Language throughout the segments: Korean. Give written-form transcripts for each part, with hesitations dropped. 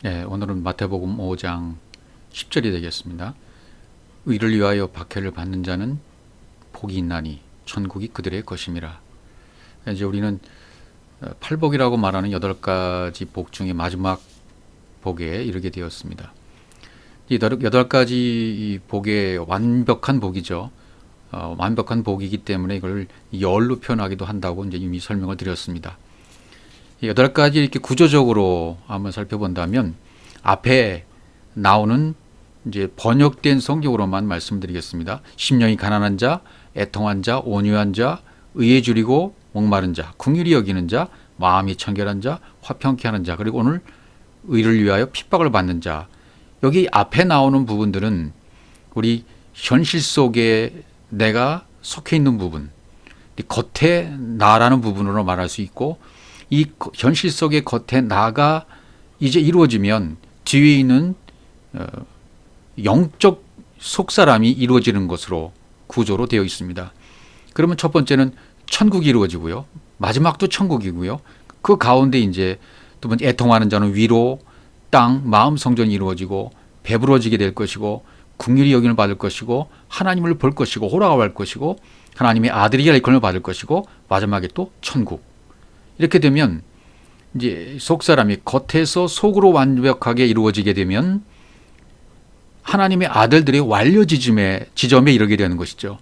네, 오늘은 마태복음 5장 10절이 되겠습니다. 의를 위하여 박해를 받는 자는 복이 있나니 천국이 그들의 것임이라. 이제 우리는 팔복이라고 말하는 8가지 복 중에 마지막 복에 이르게 되었습니다. 이 8가지 복의 완벽한 복이죠. 완벽한 복이기 때문에 이걸 열로 표현하기도 한다고 이제 이미 설명을 드렸습니다. 8가지 이렇게 구조적으로 한번 살펴본다면 앞에 나오는 이제 번역된 성경으로만 말씀드리겠습니다. 심령이 가난한 자, 애통한 자, 온유한 자, 의에 줄이고 목마른 자, 긍휼히 여기는 자, 마음이 청결한 자, 화평케 하는 자, 그리고 오늘 의를 위하여 핍박을 받는 자. 여기 앞에 나오는 부분들은 우리 현실 속에 내가 속해 있는 부분, 겉에 나라는 부분으로 말할 수 있고, 이 현실 속의 겉에 나가 이제 이루어지면 뒤에 있는 영적 속사람이 이루어지는 것으로 구조로 되어 있습니다. 그러면 첫 번째는 천국이 이루어지고요. 마지막도 천국이고요. 그 가운데 이제 두 번째 애통하는 자는 위로, 땅, 마음 성전이 이루어지고 배부러지게 될 것이고 긍휼히 여김을 받을 것이고 하나님을 볼 것이고 호락할 것이고 하나님의 아들이라 일컬음을 받을 것이고 마지막에 또 천국. 이렇게 되면 이제 속사람이 겉에서 속으로 완벽하게 이루어지게 되면 하나님의 아들들의 완료 지점에 이르게 되는 것이죠.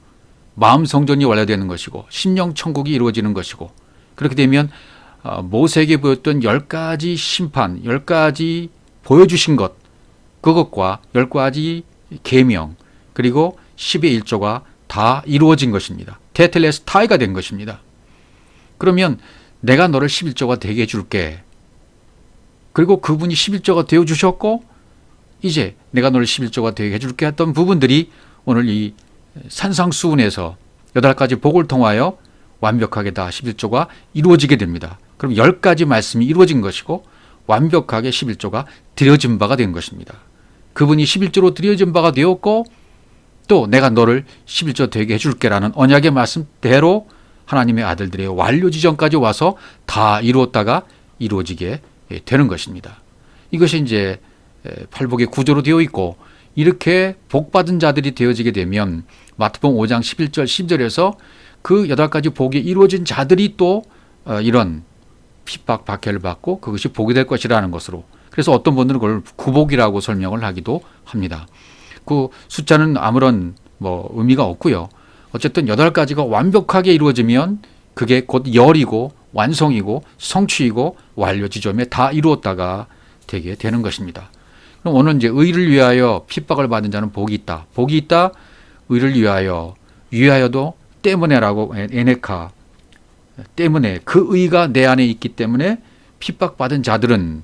마음 성전이 완료되는 것이고 심령 천국이 이루어지는 것이고, 그렇게 되면 모세에게 보였던 10가지 심판, 10가지 보여주신 것, 그것과 10가지 계명, 그리고 10의 1조가 다 이루어진 것입니다. 테텔레스타이가 된 것입니다. 그러면 내가 너를 11조가 되게 해줄게. 그리고 그분이 11조가 되어주셨고 이제 내가 너를 11조가 되게 해줄게 했던 부분들이 오늘 이 산상수훈에서 8가지 복을 통하여 완벽하게 다 11조가 이루어지게 됩니다. 그럼 10가지 말씀이 이루어진 것이고 완벽하게 11조가 드려진 바가 된 것입니다. 그분이 11조로 드려진 바가 되었고 또 내가 너를 11조 되게 해줄게라는 언약의 말씀대로 하나님의 아들들의 완료 지점까지 와서 다 이루었다가 이루어지게 되는 것입니다. 이것이 이제 팔복의 구조로 되어 있고, 이렇게 복받은 자들이 되어지게 되면 마태복음 5장 11절 10절에서 그 8가지 복이 이루어진 자들이 또 이런 핍박 박해를 받고 그것이 복이 될 것이라는 것으로, 그래서 어떤 분들은 그걸 구복이라고 설명을 하기도 합니다. 그 숫자는 아무런 의미가 없고요. 어쨌든 8가지가 완벽하게 이루어지면 그게 곧 열이고 완성이고 성취이고 완료 지점에 다 이루었다가 되게 되는 것입니다. 그럼 오늘 이제 의를 위하여 핍박을 받은 자는 복이 있다. 복이 있다. 의를 위하여도 때문에라고 에네카, 때문에 그 의가 내 안에 있기 때문에 핍박받은 자들은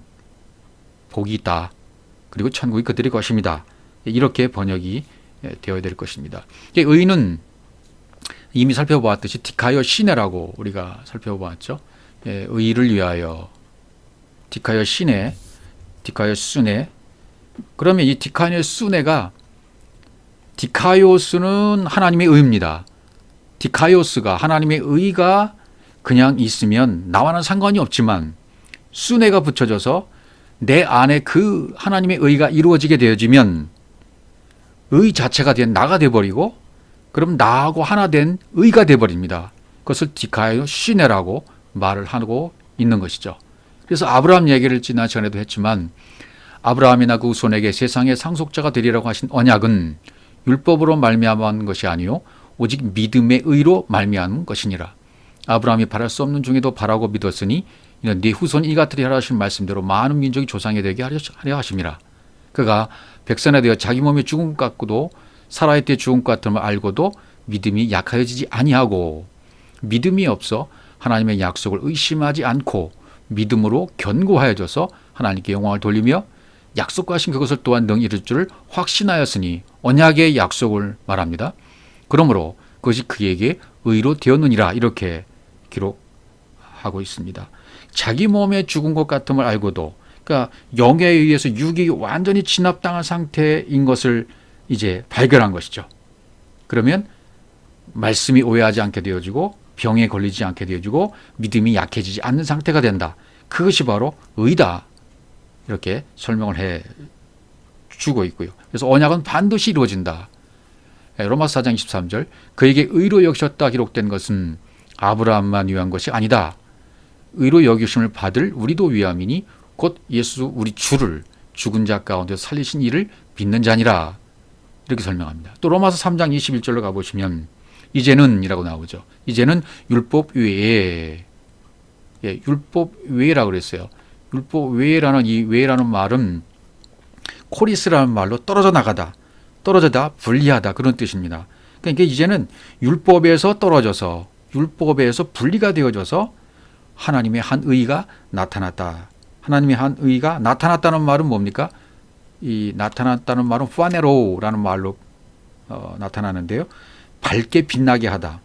복이 있다. 그리고 천국이 그들의 것입니다. 이렇게 번역이 되어야 될 것입니다. 의는 이미 살펴보았듯이 디카이오 시네라고 우리가 살펴보았죠. 의를 위하여 디카이오 시네, 디카이오 수네. 그러면 이 디카이오 수네가, 디카이오스는 하나님의 의입니다. 디카이오스가 하나님의 의가 그냥 있으면 나와는 상관이 없지만 수네가 붙여져서 내 안에 그 하나님의 의가 이루어지게 되어지면 의 자체가 된 나가 되어버리고, 그럼 나하고 하나 된 의가 되어버립니다. 그것을 디카이오 시네라고 말을 하고 있는 것이죠. 그래서 아브라함 얘기를 지난 시간에도 했지만, 아브라함이나 그 후손에게 세상의 상속자가 되리라고 하신 언약은 율법으로 말미암은 것이 아니요 오직 믿음의 의로 말미암은 것이니라. 아브라함이 바랄 수 없는 중에도 바라고 믿었으니 이는 네 후손이 이 같으리 하라 하신 말씀대로 많은 민족이 조상이 되게 하려 하심이라. 그가 백성에 되어 자기 몸의 죽음 같고도 살아야 때 죽음 같음을 알고도 믿음이 약하여지지 아니하고, 믿음이 없어 하나님의 약속을 의심하지 않고 믿음으로 견고하여져서 하나님께 영광을 돌리며 약속하신 그것을 또한 능히 이룰 줄을 확신하였으니, 언약의 약속을 말합니다. 그러므로 그것이 그에게 의로 되었느니라, 이렇게 기록하고 있습니다. 자기 몸의 죽은 것 같음을 알고도, 그러니까 영에 의해서 육이 완전히 진압당한 상태인 것을 이제 발견한 것이죠. 그러면 말씀이 오해하지 않게 되어지고 병에 걸리지 않게 되어지고 믿음이 약해지지 않는 상태가 된다. 그것이 바로 의다. 이렇게 설명을 해 주고 있고요. 그래서 언약은 반드시 이루어진다. 로마서 4장 23절 그에게 의로 여기셨다 기록된 것은 아브라함만 위한 것이 아니다. 의로 여기심을 받을 우리도 위함이니 곧 예수 우리 주를 죽은 자 가운데 살리신 이를 믿는 자니라. 이렇게 설명합니다. 또 로마서 3장 21절로 가보시면 이제는 이라고 나오죠. 이제는 율법 외에 율법 외라고 그랬어요. 율법 외라는 이 외라는 말은 코리스라는 말로 떨어져 나가다, 떨어져다, 분리하다 그런 뜻입니다. 그러니까 이제는 율법에서 떨어져서 율법에서 분리가 되어져서 하나님의 한 의가 나타났다. 하나님의 한 의가 나타났다는 말은 뭡니까? 이 나타났다는 말은 파네로라는 말로 나타나는데요. 밝게 빛나게 하다.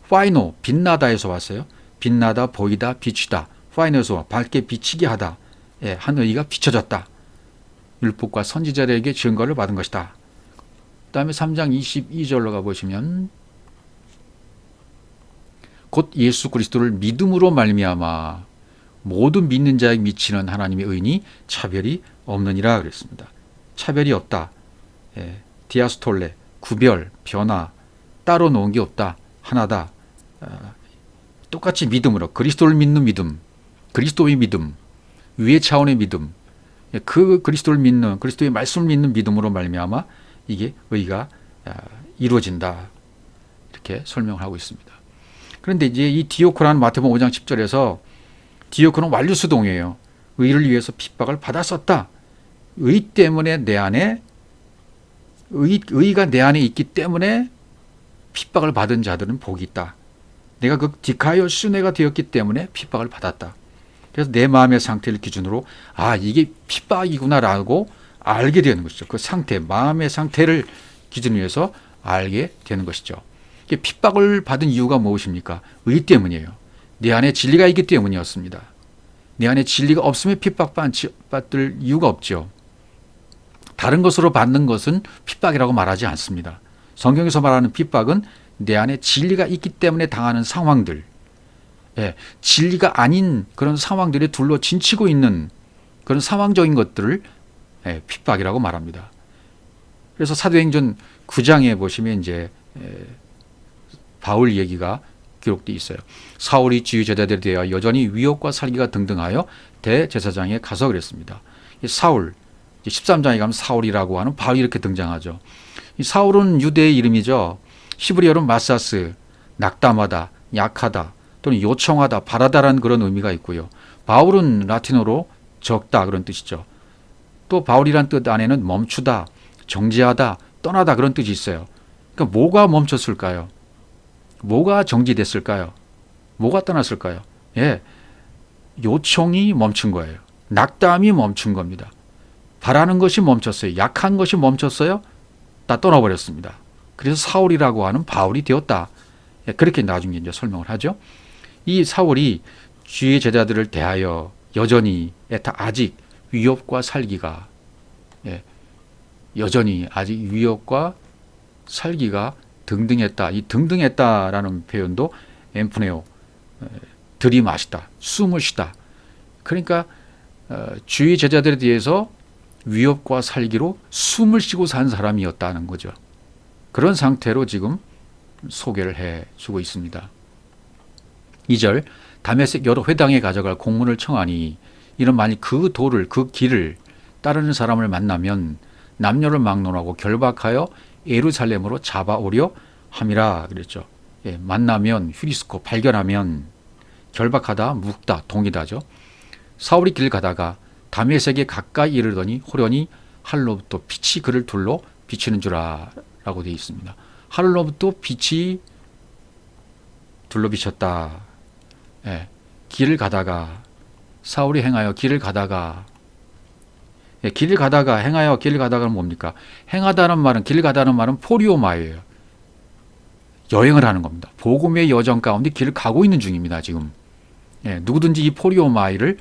파이노 빛나다에서 왔어요. 빛나다, 보이다, 비치다. 파이노에서 밝게 비치게 하다. 예, 한 의가 비춰졌다. 율법과 선지자들에게 증거를 받은 것이다. 그 다음에 3장 22절로 가보시면 곧 예수 그리스도를 믿음으로 말미암아 모든 믿는 자에 미치는 하나님의 의인이 차별이 없느니라 그랬습니다. 차별이 없다. 예, 디아스톨레, 구별, 변화, 따로 놓은 게 없다. 하나다. 똑같이 믿음으로 그리스도를 믿는 믿음, 그리스도의 믿음, 위의 차원의 믿음, 그 그리스도를 믿는 그리스도의 말씀을 믿는 믿음으로 말미암아 이게 의가 이루어진다. 이렇게 설명을 하고 있습니다. 그런데 이제 이 디오코라는 마태복음 5장 10절에서 디오코는 완류수동이에요. 의를 위해서 핍박을 받았었다. 의 때문에 내 안에 의가 내 안에 있기 때문에 핍박을 받은 자들은 복이 있다. 내가 그 디카이오 순회가 되었기 때문에 핍박을 받았다. 그래서 내 마음의 상태를 기준으로 이게 핍박이구나라고 알게 되는 것이죠. 그 상태, 마음의 상태를 기준으로 해서 알게 되는 것이죠. 이게 핍박을 받은 이유가 무엇입니까? 의 때문이에요. 내 안에 진리가 있기 때문이었습니다. 내 안에 진리가 없으면 핍박받을 이유가 없죠. 다른 것으로 받는 것은 핍박이라고 말하지 않습니다. 성경에서 말하는 핍박은 내 안에 진리가 있기 때문에 당하는 상황들, 진리가 아닌 그런 상황들에 둘러 진치고 있는 그런 상황적인 것들을 핍박이라고 말합니다. 그래서 사도행전 9장에 보시면 이제 바울 얘기가 기록되어 있어요. 사울이 주의 제자들에 대하여 여전히 위협과 살기가 등등하여 대제사장에 가서 그랬습니다. 사울, 13장에 가면 사울이라고 하는 바울이 이렇게 등장하죠. 이 사울은 유대의 이름이죠. 히브리어로 마사스, 낙담하다, 약하다, 또는 요청하다, 바라다라는 그런 의미가 있고요. 바울은 라틴어로 적다 그런 뜻이죠. 또 바울이란 뜻 안에는 멈추다, 정지하다, 떠나다 그런 뜻이 있어요. 그러니까 뭐가 멈췄을까요? 뭐가 정지됐을까요? 뭐가 떠났을까요? 요청이 멈춘 거예요. 낙담이 멈춘 겁니다. 바라는 것이 멈췄어요. 약한 것이 멈췄어요. 다 떠나버렸습니다. 그래서 사울이라고 하는 바울이 되었다. 그렇게 나중에 이제 설명을 하죠. 이 사울이 주의 제자들을 대하여 여전히 아직 위협과 살기가 여전히 아직 위협과 살기가 등등했다. 이 등등했다라는 표현도 엠프네오 들이마시다, 숨을 쉬다. 그러니까 주의 제자들에 대해서 위협과 살기로 숨을 쉬고 산 사람이었다는 거죠. 그런 상태로 지금 소개를 해주고 있습니다. 2절 다메섹 여러 회당에 가져갈 공문을 청하니 이는 만일 그 도를 그 길을 따르는 사람을 만나면 남녀를 막론하고 결박하여 예루살렘으로 잡아오려 함이라 그랬죠. 만나면 휴리스코 발견하면 결박하다 묵다 동이다죠. 사울이 길 가다가 다메섹에 가까이 이르더니 호련히 하늘로부터 빛이 그를 둘러 비치는 줄 라고 되어 있습니다. 하늘로부터 빛이 둘러 비쳤다. 길을 가다가 사울이 행하여 길을 가다가 길을 가다가 행하여 길을 가다가는 뭡니까? 행하다는 말은 길 가다는 말은 포리오마예요. 여행을 하는 겁니다. 복음의 여정 가운데 길을 가고 있는 중입니다. 지금 누구든지 이 포리오마이를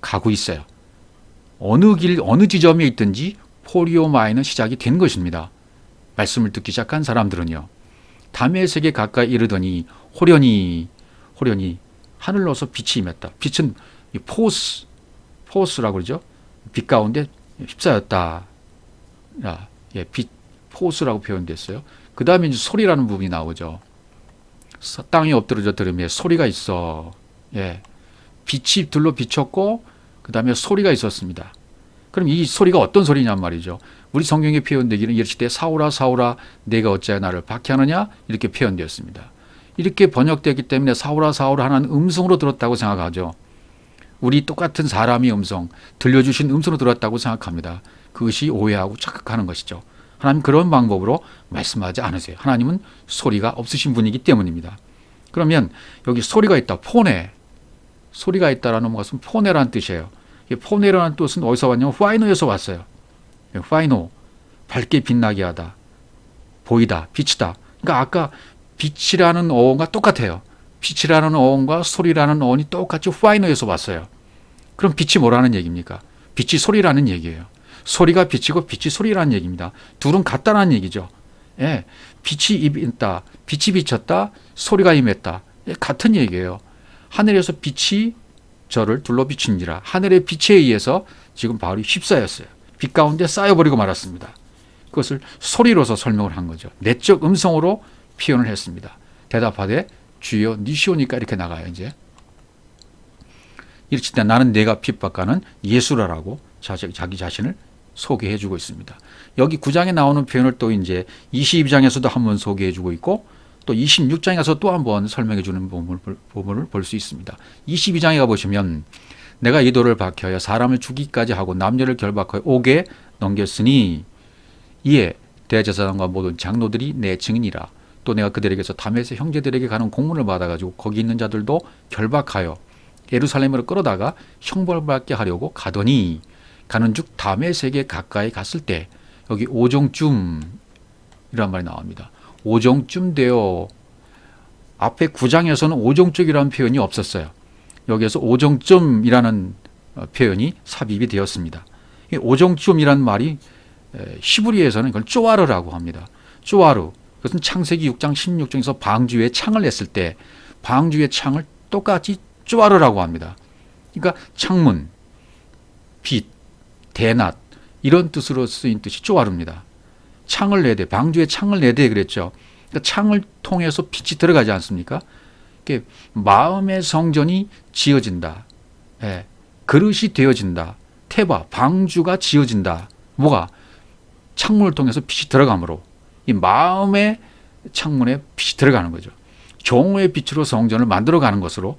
가고 있어요. 어느 길 어느 지점에 있든지 포리오마이는 시작이 된 것입니다. 말씀을 듣기 시작한 사람들은요. 다메섹에 가까이 이르더니 호련히 하늘로서 빛이 임했다. 빛은 포스라고 그러죠. 빛 가운데 휩싸였다. 빛 포스라고 표현됐어요. 그 다음에 이제 소리라는 부분이 나오죠. 땅이 엎드러져 들으면 소리가 있어. 빛이 둘러 비쳤고 그 다음에 소리가 있었습니다. 그럼 이 소리가 어떤 소리냔 말이죠. 우리 성경에 표현되기는 이르시되 사울아 사울아 내가 어찌하여 나를 박해하느냐 이렇게 표현되었습니다. 이렇게 번역되기 때문에 사울아 사울아 하는 음성으로 들었다고 생각하죠. 우리 똑같은 사람의 음성, 들려주신 음성으로 들었다고 생각합니다. 그것이 오해하고 착각하는 것이죠. 하나님 그런 방법으로 말씀하지 않으세요. 하나님은 소리가 없으신 분이기 때문입니다. 그러면 여기 소리가 있다. 포네. 소리가 있다라는 것은 포네라는 뜻이에요. 포네라는 뜻은 어디서 왔냐면 파이노에서 왔어요. 파이노. 밝게 빛나게 하다. 보이다. 빛이다. 그러니까 아까 빛이라는 어원과 똑같아요. 빛이라는 어원과 소리라는 어원이 똑같이 파이노에서 왔어요. 그럼 빛이 뭐라는 얘기입니까? 빛이 소리라는 얘기예요. 소리가 빛이고 빛이 소리라는 얘기입니다. 둘은 같다는 얘기죠. 빛이 있다. 빛이 비쳤다. 소리가 임했다. 같은 얘기예요. 하늘에서 빛이 저를 둘러 비친지라. 하늘의 빛에 의해서 지금 바울이 휩싸였어요. 빛 가운데 쌓여버리고 말았습니다. 그것을 소리로서 설명을 한 거죠. 내적 음성으로 표현을 했습니다. 대답하되 주여 니시오니까 이렇게 나가요. 이제 이렇게 때 나는 내가 핍박하는 예수라라고 자기 자신을 소개해주고 있습니다. 여기 9장에 나오는 표현을 또 이제 22장에서도 한번 소개해주고 있고 또 26장에서 또 한번 설명해주는 부분을 볼 수 있습니다. 22장에 가보시면 내가 이 돌을 박혀야 사람을 죽이기까지 하고 남녀를 결박하여 옥에 넘겼으니 이에 대제사장과 모든 장로들이 내 증인이라. 또 내가 그들에게서 다메섹 형제들에게 가는 공문을 받아가지고 거기 있는 자들도 결박하여 예루살렘으로 끌어다가 형벌받게 하려고 가더니 가는 즉 다메섹에 가까이 갔을 때 여기 오종쯤 이란 말이 나옵니다. 오종쯤 되어 앞에 9장에서는 오종쯤이라는 표현이 없었어요. 여기에서 오종쯤이라는 표현이 삽입이 되었습니다. 오종쯤이라는 말이 히브리에서는 이걸 쪼아르라고 합니다. 쪼아르. 그것은 창세기 6장 16장에서 방주에 창을 냈을 때 방주의 창을 똑같이 쪼아르라고 합니다. 그러니까 창문, 빛, 대낮 이런 뜻으로 쓰인 뜻이 쪼아릅니다. 창을 내대, 방주에 창을 내대 그랬죠. 그러니까 창을 통해서 빛이 들어가지 않습니까? 마음의 성전이 지어진다. 그릇이 되어진다. 태바, 방주가 지어진다. 뭐가? 창문을 통해서 빛이 들어가므로 이 마음의 창문에 빛이 들어가는 거죠. 정오의 빛으로 성전을 만들어가는 것으로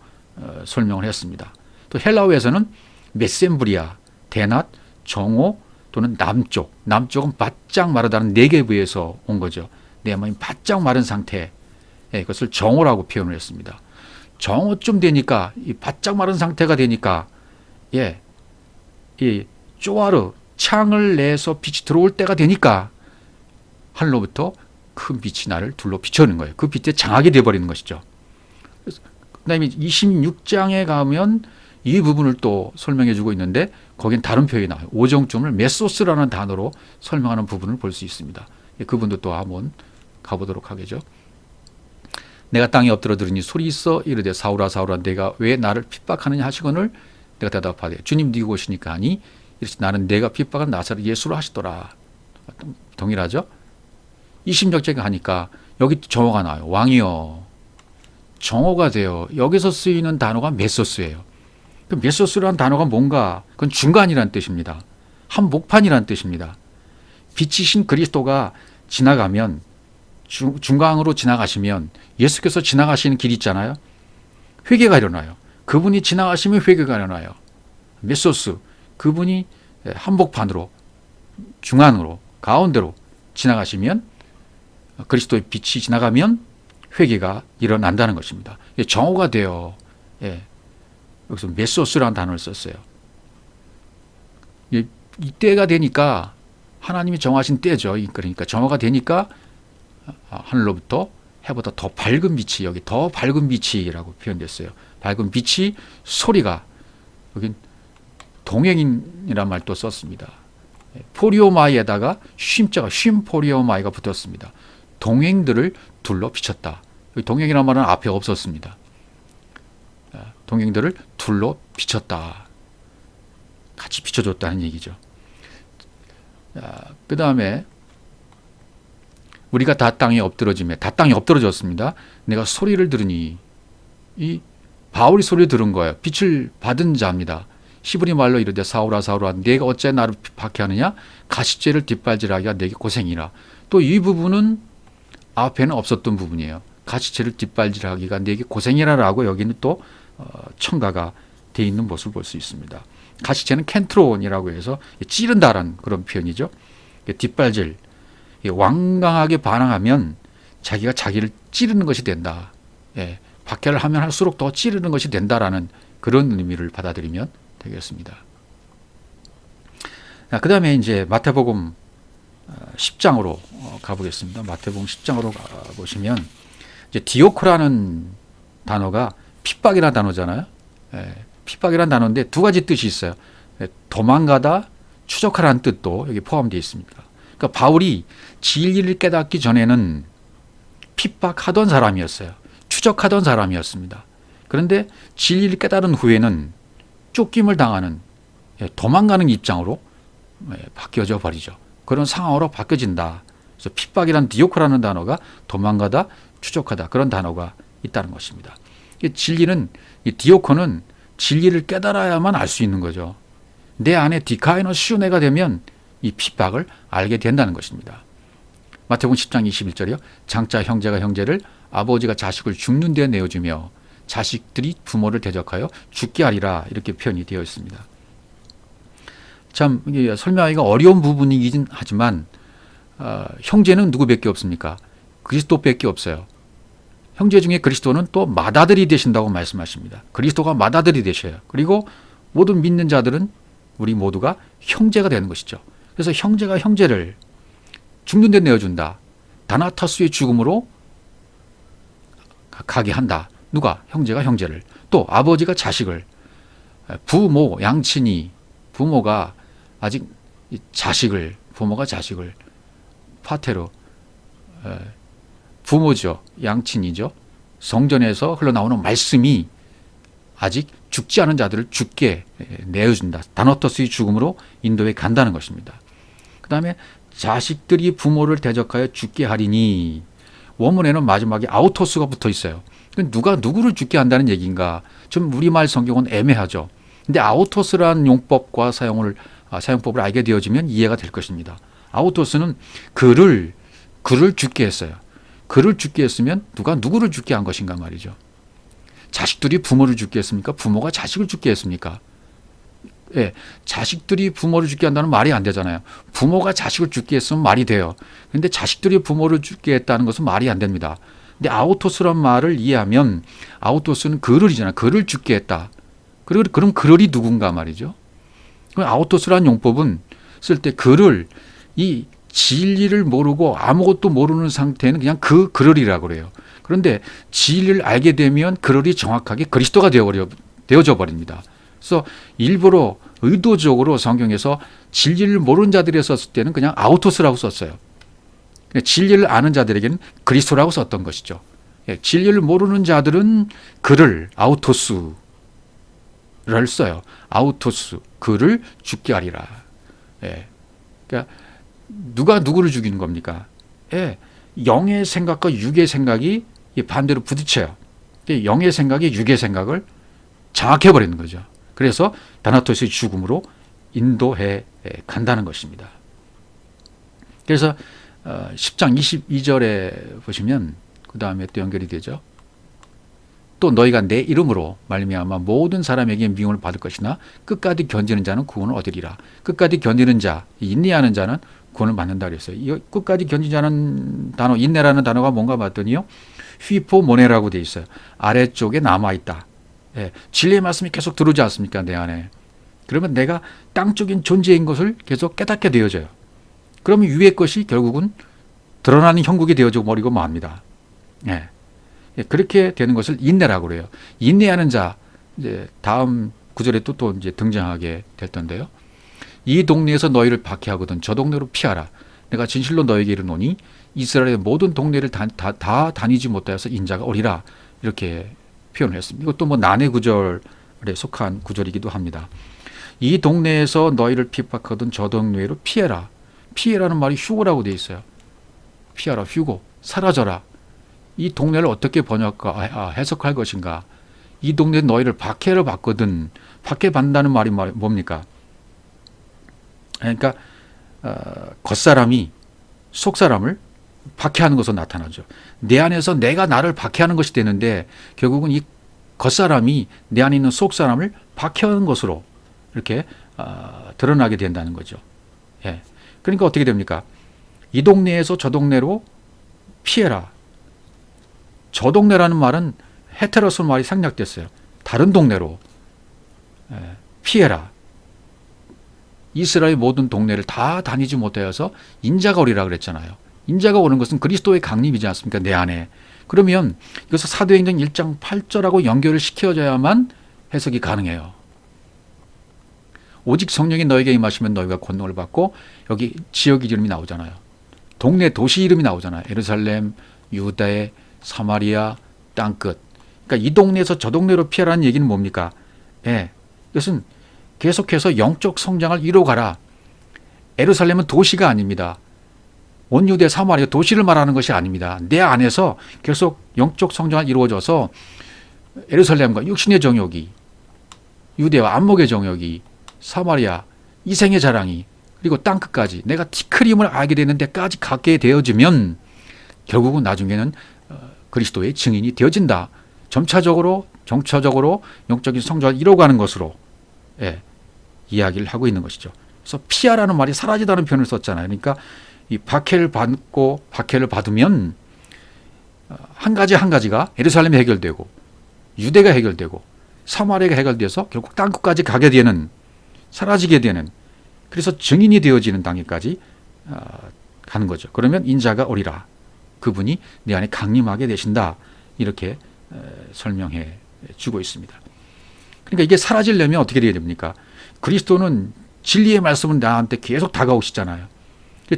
설명을 했습니다. 또 헬라어에서는 메셈브리아, 대낮, 정오 또는 남쪽. 남쪽은 바짝 마르다는 네게브에서 온 거죠. 내 마음이 바짝 마른 상태. 이것을 정오라고 표현을 했습니다. 정오쯤 되니까 이 바짝 마른 상태가 되니까 이 쪼아르 창을 내서 빛이 들어올 때가 되니까 하늘로부터 큰 빛이 나를 둘러 비추는 거예요. 그 빛에 장하게 되어버리는 것이죠. 그 다음에 26장에 가면 이 부분을 또 설명해 주고 있는데 거긴 다른 표현이 나와요. 오종쯤을 메소스라는 단어로 설명하는 부분을 볼 수 있습니다. 그분도 또 한번 가보도록 하겠죠. 내가 땅에 엎드려 들으니 소리 있어 이르되 사울아 사울아 내가 왜 나를 핍박하느냐 하시거늘 내가 대답하되 주님 네가 오시니까 하니 이르시 나는 내가 핍박한 나사렛 예수로 하시더라. 동일하죠? 20절째 하니까 여기 정오가 나와요. 왕이여 정오가 되어 여기서 쓰이는 단어가 메소스예요. 그 메소스라는 단어가 뭔가 그건 중간이라는 뜻입니다. 한복판이라는 뜻입니다. 빛이신 그리스도가 지나가면 중간으로 지나가시면 예수께서 지나가시는 길 있잖아요. 회개가 일어나요. 그분이 지나가시면 회개가 일어나요. 메소스 그분이 한복판으로 중앙으로 가운데로 지나가시면 그리스도의 빛이 지나가면 회개가 일어난다는 것입니다. 정오가 되어 여기서 메소스라는 단어를 썼어요. 이때가 되니까 하나님이 정하신 때죠. 그러니까 정오가 되니까 하늘로부터 해보다 더 밝은 빛이 여기 더 밝은 빛이라고 표현됐어요. 밝은 빛이 소리가 여긴 동행인이란 말도 썼습니다. 포리오마이에다가 쉼자가 쉼포리오마이가 붙었습니다. 동행들을 둘러 비쳤다. 동행이란 말은 앞에 없었습니다. 동행들을 둘러 비쳤다. 같이 비춰줬다는 얘기죠. 그 다음에 우리가 다 땅에 엎드러졌습니다. 내가 소리를 들으니, 이 바울이 소리를 들은 거예요. 빛을 받은 자입니다. 히브리 말로 이르되 사울아 사울아 네가 어째 나를 박해하느냐, 가시죄를 뒷발질하기가 내게 고생이라. 또 이 부분은 앞에는 없었던 부분이에요. 가시죄를 뒷발질하기가 내게 고생이라라고 여기는 또 첨가가 되어 있는 모습을 볼 수 있습니다. 가시죄는 켄트론이라고 해서 찌른다라는 그런 표현이죠. 뒷발질, 완강하게 반항하면 자기가 자기를 찌르는 것이 된다. 박해를 하면 할수록 더 찌르는 것이 된다라는 그런 의미를 받아들이면 되겠습니다. 그 다음에 이제 마태복음 10장으로 가보겠습니다. 마태복음 10장으로 가보시면 이제 디오코라는 단어가 핍박이라는 단어잖아요. 핍박이라는 단어인데 두 가지 뜻이 있어요. 도망가다, 추적하라는 뜻도 여기 포함되어 있습니다. 그러니까 바울이 진리를 깨닫기 전에는 핍박하던 사람이었어요. 추적하던 사람이었습니다. 그런데 진리를 깨달은 후에는 쫓김을 당하는, 도망가는 입장으로 바뀌어져 버리죠. 그런 상황으로 바뀌어진다. 그래서 핍박이란 디오코라는 단어가 도망가다, 추적하다 그런 단어가 있다는 것입니다. 진리는, 이 디오코는 진리를 깨달아야만 알 수 있는 거죠. 내 안에 디카이노 시우네가 되면 이 핍박을 알게 된다는 것입니다. 마태복음 10장 21절이요. 장차 형제가 형제를, 아버지가 자식을 죽는 데 내어주며 자식들이 부모를 대적하여 죽게 하리라, 이렇게 표현이 되어 있습니다. 참 이게 설명하기가 어려운 부분이긴 하지만 형제는 누구밖에 없습니까? 그리스도밖에 없어요. 형제 중에 그리스도는 또 맏아들이 되신다고 말씀하십니다. 그리스도가 맏아들이 되셔요. 그리고 모든 믿는 자들은 우리 모두가 형제가 되는 것이죠. 그래서 형제가 형제를 죽는 데 내어준다. 다나타수의 죽음으로 가게 한다. 누가? 형제가 형제를. 또 아버지가 자식을. 부모, 양친이, 부모가 아직 자식을, 부모가 자식을 파테로, 부모죠. 양친이죠. 성전에서 흘러나오는 말씀이 아직 죽지 않은 자들을 죽게 내어준다. 다나토스의 죽음으로 인도에 간다는 것입니다. 그 다음에 자식들이 부모를 대적하여 죽게 하리니, 원문에는 마지막에 아우토스가 붙어 있어요. 누가 누구를 죽게 한다는 얘기인가? 좀 우리말 성경은 애매하죠. 근데 아우토스라는 용법과 사용법을 알게 되어지면 이해가 될 것입니다. 아우토스는 그를 죽게 했어요. 그를 죽게 했으면 누가 누구를 죽게 한 것인가 말이죠. 자식들이 부모를 죽게 했습니까? 부모가 자식을 죽게 했습니까? 자식들이 부모를 죽게 한다는 말이 안 되잖아요. 부모가 자식을 죽게 했으면 말이 돼요. 근데 자식들이 부모를 죽게 했다는 것은 말이 안 됩니다. 근데 아우토스란 말을 이해하면 아우토스는 그를이잖아요. 그를 죽게 했다. 그럼 그를이 누군가 말이죠. 아우토스란 용법은 쓸 때 그를, 이 진리를 모르고 아무것도 모르는 상태는 그냥 그를이라고 그래요. 그런데 진리를 알게 되면 그를이 정확하게 그리스도가 되어져 버립니다. 그래서 일부러 의도적으로 성경에서 진리를 모르는 자들이 썼을 때는 그냥 아우토스라고 썼어요. 진리를 아는 자들에게는 그리스도라고 썼던 것이죠. 진리를 모르는 자들은 그를, 아우토스를 써요. 아우토스, 그를 죽게 하리라. 그러니까 누가 누구를 죽이는 겁니까? 영의 생각과 육의 생각이 반대로 부딪혀요. 영의 생각이 육의 생각을 장악해버리는 거죠. 그래서 다나토스의 죽음으로 인도해 간다는 것입니다. 그래서 10장 22절에 보시면 그 다음에 또 연결이 되죠. 또 너희가 내 이름으로 말미암아 모든 사람에게 미움을 받을 것이나 끝까지 견디는 자는 구원을 얻으리라. 끝까지 견디는 자, 인내하는 자는 구원을 받는다 그랬어요. 이 끝까지 견디자는 단어, 인내라는 단어가 뭔가 봤더니요, 휘포모네라고 돼 있어요. 아래쪽에 남아 있다. 진리의 말씀이 계속 들어오지 않습니까, 내 안에? 그러면 내가 땅적인 존재인 것을 계속 깨닫게 되어져요. 그러면 위의 것이 결국은 드러나는 형국이 되어져 버리고 맙니다. 그렇게 되는 것을 인내라고 그래요. 인내하는 자, 이제 다음 구절에 또 이제 등장하게 될 텐데요. 이 동네에서 너희를 박해하거든 저 동네로 피하라. 내가 진실로 너에게 이르노니 이스라엘의 모든 동네를 다 다니지 못하여서 인자가 오리라. 이렇게 표현을 했습니다. 이것도 뭐 난해 구절에 속한 구절이기도 합니다. 이 동네에서 너희를 핍박하던 저 동네로 피해라. 피해라는 말이 휴고라고 되어 있어요. 피하라, 휴고, 사라져라. 이 동네를 어떻게 해석할 것인가? 이 동네 너희를 박해를 받거든. 박해받는다는 말이 뭡니까? 그러니까 겉사람이 속사람을 박해하는 것으로 나타나죠. 내 안에서 내가 나를 박해하는 것이 되는데 결국은 이 겉사람이 내 안에 있는 속사람을 박해하는 것으로 이렇게 드러나게 된다는 거죠. 예. 그러니까 어떻게 됩니까? 이 동네에서 저 동네로 피해라. 저 동네라는 말은 헤테로스 말이 생략됐어요. 다른 동네로 피해라. 이스라엘 모든 동네를 다 다니지 못하여서 인자가 오리라 그랬잖아요. 인자가 오는 것은 그리스도의 강림이지 않습니까? 내 안에. 그러면 이것을 사도행전 1장 8절하고 연결을 시켜줘야만 해석이 가능해요. 오직 성령이 너에게 임하시면 너희가 권능을 받고, 여기 지역 이름이 나오잖아요. 동네 도시 이름이 나오잖아요. 예루살렘, 유다에, 사마리아, 땅끝. 그러니까 이 동네에서 저 동네로 피하라는 얘기는 뭡니까? 예, 이것은 계속해서 영적 성장을 이루어가라. 예루살렘은 도시가 아닙니다. 온 유대 사마리아 도시를 말하는 것이 아닙니다. 내 안에서 계속 영적 성장을 이루어져서 예루살렘과 육신의 정욕이, 유대와 안목의 정욕이, 사마리아 이생의 자랑이, 그리고 땅끝까지 내가 티크림을 알게 되는 데까지 가게 되어지면 결국은 나중에는 그리스도의 증인이 되어진다. 점차적으로 정차적으로 영적인 성장을 이루어가는 것으로 이야기를 하고 있는 것이죠. 그래서 피하라는 말이 사라지다는 표현을 썼잖아요. 그러니까 이 박해를 받고 박해를 받으면 한 가지가 예루살렘이 해결되고 유대가 해결되고 사마리아가 해결돼서 결국 땅끝까지 가게 되는, 사라지게 되는, 그래서 증인이 되어지는 단계까지 가는 거죠. 그러면 인자가 오리라. 그분이 내 안에 강림하게 되신다. 이렇게 설명해 주고 있습니다. 그러니까 이게 사라지려면 어떻게 돼야 됩니까? 그리스도는 진리의 말씀은 나한테 계속 다가오시잖아요.